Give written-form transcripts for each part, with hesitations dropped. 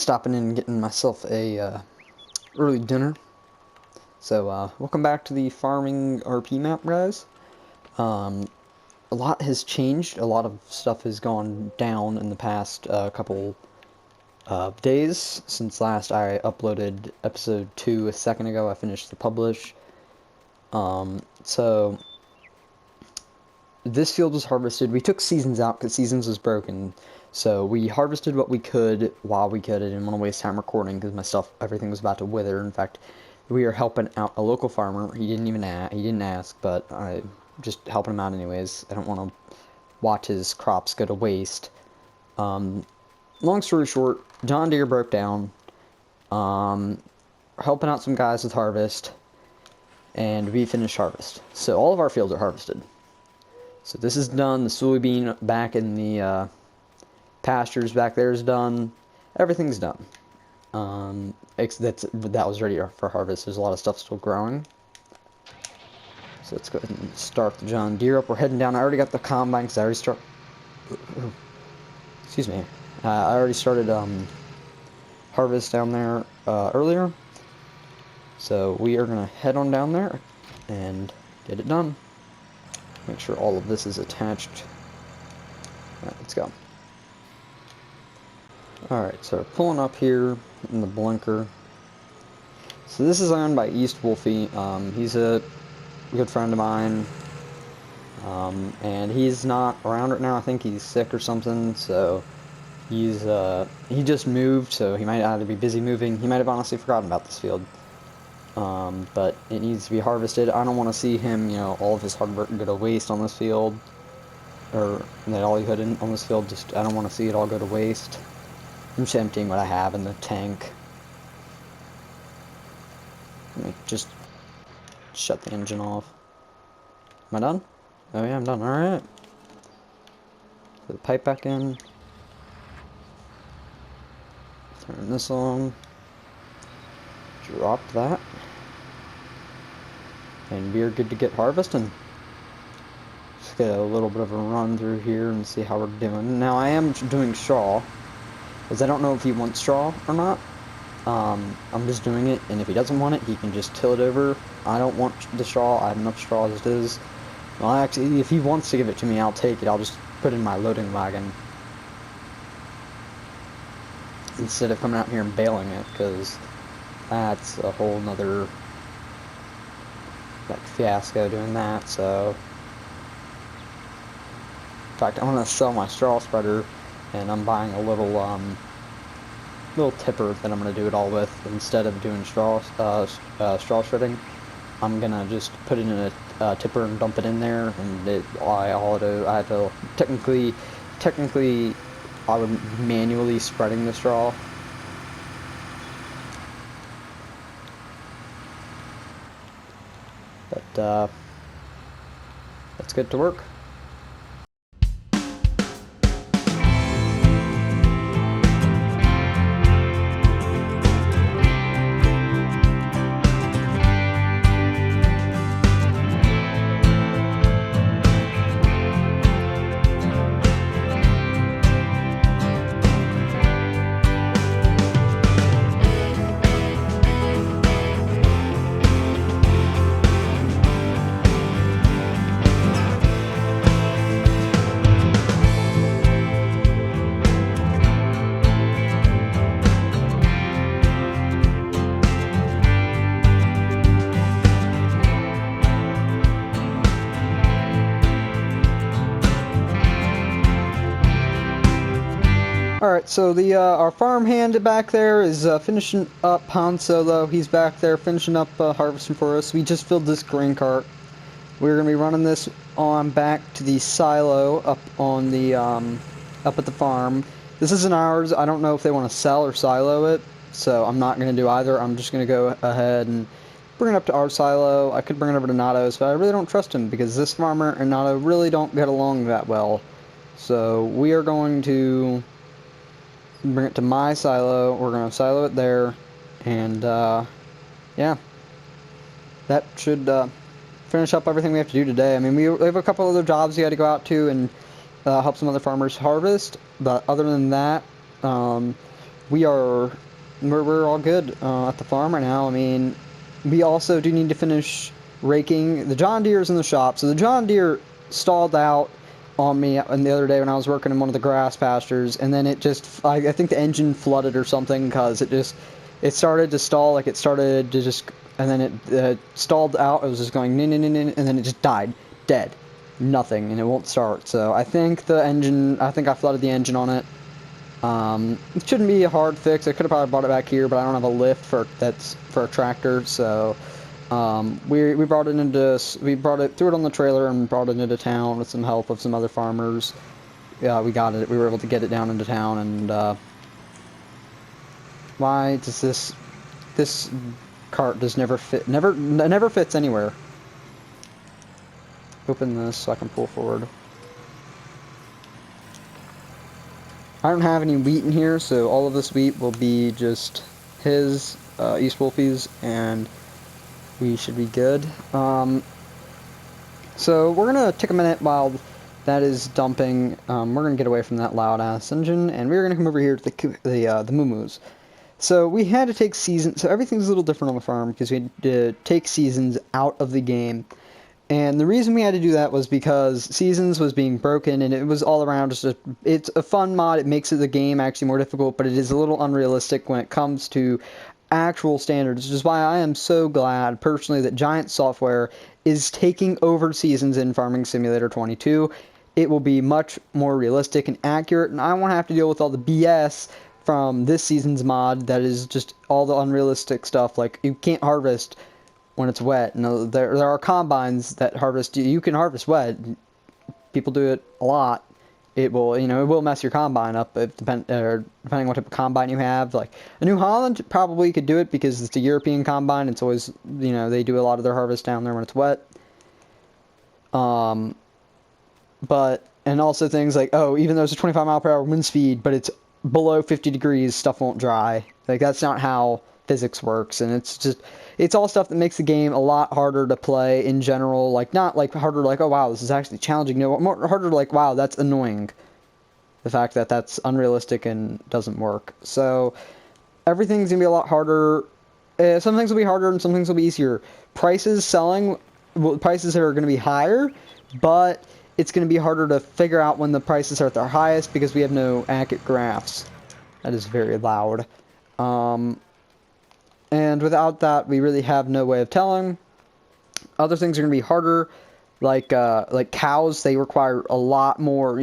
stopping in and getting myself a early dinner. So, welcome back to the farming RP map, guys. A lot has changed. A lot of stuff has gone down in the past couple days since last I uploaded episode 2 a second ago. I finished the publish. So this field was harvested. We took Seasons out because Seasons was broken. So we harvested what we could while we could. I didn't want to waste time recording because everything was about to wither. In fact, we are helping out a local farmer. He didn't ask, but I just helping him out anyways. I don't want to watch his crops go to waste. Long story short, John Deere broke down. Helping out some guys with harvest, and we finished harvest. So all of our fields are harvested. So this is done. The soybean back in the pastures back there is done. Everything's done. That was ready for harvest. There's a lot of stuff still growing. So let's go ahead and start the John Deere up. We're heading down. I already got the combine because I already excuse me. I already started harvest down there earlier. So we are gonna head on down there and get it done. Make sure all of this is attached. Alright, let's go. Alright, so pulling up here in the blinker. So this is owned by East Wolfie. He's a good friend of mine. And he's not around right now. I think he's sick or something, so he just moved, so he might either be busy moving. He might have honestly forgotten about this field. But it needs to be harvested. I don't want to see him, all of his hard work go to waste on this field. Or that all he put in on this field, I don't want to see it all go to waste. I'm just emptying what I have in the tank. Let me just shut the engine off. Am I done? Oh yeah, I'm done. Alright. Put the pipe back in. Turn this on. Drop that. And we're good to get harvesting. Just get a little bit of a run through here and see how we're doing. Now I am doing straw, because I don't know if he wants straw or not. I'm just doing it, and if he doesn't want it, he can just till it over. I don't want the straw. I have enough straw as it is. Well, actually, if he wants to give it to me, I'll take it. I'll just put it in my loading wagon instead of coming out here and baling it, because that's a whole nother fiasco doing that. So in fact, I'm gonna sell my straw spreader, and I'm buying a little tipper that I'm gonna do it all with. Instead of doing straw shredding, I'm gonna just put it in a tipper and dump it in there, and I had to technically I would manually spreading the straw. But let's get to work. Alright, so our farm hand back there is finishing up Han Solo. He's back there finishing up harvesting for us. We just filled this grain cart. We're going to be running this on back to the silo up on the up at the farm. This isn't ours. I don't know if they want to sell or silo it, so I'm not going to do either. I'm just going to go ahead and bring it up to our silo. I could bring it over to Nato's, but I really don't trust him because this farmer and Nato really don't get along that well. So we are going to bring it to my silo. We're going to silo it there, and yeah, that should finish up everything we have to do today. I mean, we have a couple other jobs we got to go out to and help some other farmers harvest, but other than that, we're all good at the farm right now. I mean, we also do need to finish raking the John Deere's in the shop. So the John Deere stalled out on me the other day when I was working in one of the grass pastures, and then it just I think the engine flooded or something because it started to stall, like it started to just, and then it stalled out. It was just going nin, nin, nin, nin, and then it just died, dead, nothing, and it won't start. So I think I flooded the engine on it. It shouldn't be a hard fix. I could have probably brought it back here, but I don't have a lift for a tractor, so we brought it, threw it on the trailer and brought it into town with some help of some other farmers. Yeah, we were able to get it down into town, and why does this cart just never fits anywhere? Open this so I can pull forward. I don't have any wheat in here, so all of this wheat will be just his, East Wolfie's, and we should be good. So we're gonna take a minute while that is dumping. We're gonna get away from that loud-ass engine, and we're gonna come over here to the moo-moos. So we had to take seasons, so everything's a little different on the farm because we had to take seasons out of the game. And the reason we had to do that was because Seasons was being broken, and it was all around it's a fun mod. It makes the game actually more difficult, but it is a little unrealistic when it comes to actual standards, which is why I am so glad, personally, that Giant Software is taking over Seasons in Farming Simulator 22. It will be much more realistic and accurate, and I won't have to deal with all the BS from this season's mod that is just all the unrealistic stuff, like you can't harvest when it's wet. And there are combines that harvest. You can harvest wet. People do it a lot. It will mess your combine up depending on what type of combine you have. Like a New Holland probably could do it because it's a European combine. It's always, they do a lot of their harvest down there when it's wet. And also things like, even though it's a 25 mile per hour wind speed, but it's below 50 degrees, stuff won't dry. Like that's not how physics works, and it's all stuff that makes the game a lot harder to play in general. Like not like harder like, oh wow, this is actually challenging. No, more harder like, wow, that's annoying. The fact that that's unrealistic and doesn't work. So everything's gonna be a lot harder. Some things will be harder and some things will be easier. Prices are going to be higher, but it's going to be harder to figure out when the prices are at their highest because we have no accurate graphs. That is very loud. And without that, we really have no way of telling. Other things are going to be harder, like cows. They require a lot more.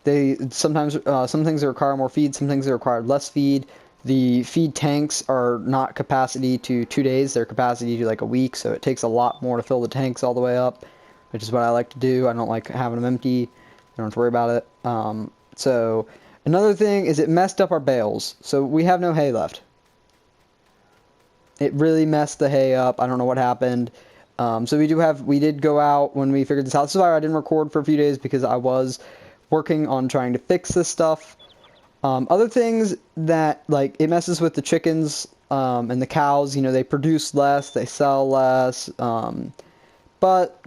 They sometimes some things that require more feed, some things that require less feed. The feed tanks are not capacity to 2 days; they're capacity to like a week. So it takes a lot more to fill the tanks all the way up, which is what I like to do. I don't like having them empty. I don't have to worry about it. So another thing is it messed up our bales. So we have no hay left. It really messed the hay up. I don't know what happened. So we did go out when we figured this out. This is why I didn't record for a few days, because I was working on trying to fix this stuff. Other things that, like, it messes with the chickens and the cows. They produce less, they sell less, but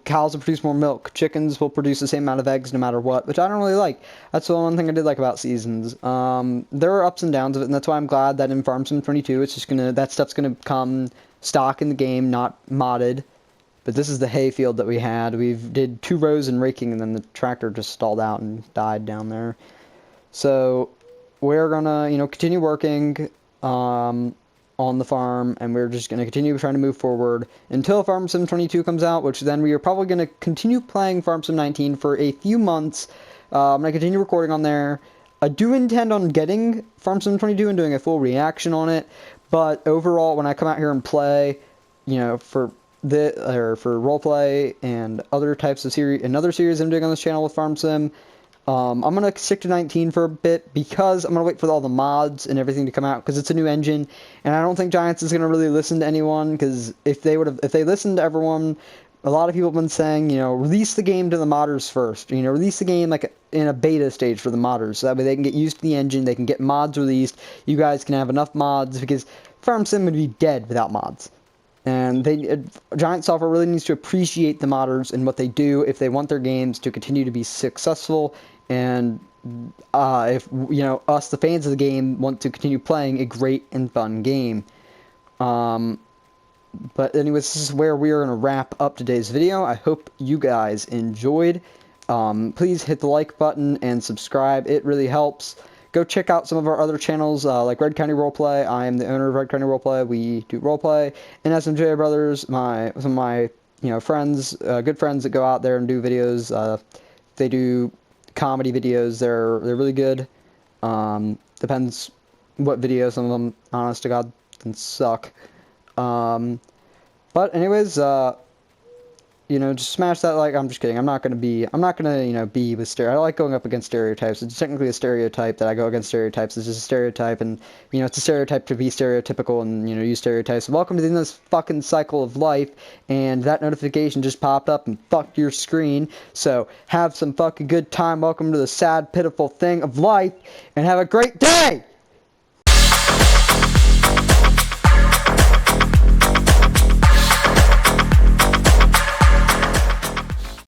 cows will produce more milk. Chickens will produce the same amount of eggs no matter what, which I don't really like. That's the one thing I did like about Seasons. There are ups and downs of it, and that's why I'm glad that in Farm Sim 22, that stuff's gonna come stock in the game, not modded. But this is the hay field that we had. We did 2 rows in raking, and then the tractor just stalled out and died down there. So we're gonna, continue working on the farm, and we're just gonna continue trying to move forward until Farm Sim 22 comes out, which then we are probably gonna continue playing Farm Sim 19 for a few months. I'm gonna continue recording on there. I do intend on getting Farm Sim 22 and doing a full reaction on it, but overall, when I come out here and play, for roleplay and other types of another series I'm doing on this channel with Farm Sim, I'm going to stick to 19 for a bit because I'm going to wait for all the mods and everything to come out because it's a new engine, and I don't think Giants is going to really listen to anyone, because if they listened to everyone, a lot of people have been saying, release the game to the modders first, release the game like in a beta stage for the modders, so that way they can get used to the engine, they can get mods released, you guys can have enough mods, because Farm Sim would be dead without mods. And Giant Software really needs to appreciate the modders and what they do if they want their games to continue to be successful And if, you know, us, the fans of the game, want to continue playing a great and fun game. But anyways, this is where we are going to wrap up today's video. I hope you guys enjoyed. Please hit the like button and subscribe. It really helps. Go check out some of our other channels, like Red County Roleplay. I am the owner of Red County Roleplay. We do roleplay. And SMJ Brothers, some of my friends, good friends that go out there and do videos. They do comedy videos. They're really good. Depends what video. Some of them, honest to God, can suck. But anyways, just smash that like. I'm just kidding. I'm not gonna, be with I like going up against stereotypes. It's technically a stereotype that I go against stereotypes. It's just a stereotype, and, it's a stereotype to be stereotypical and, use stereotypes. Welcome to the end of this fucking cycle of life, and that notification just popped up and fucked your screen. So, have some fucking good time. Welcome to the sad, pitiful thing of life, and have a great day!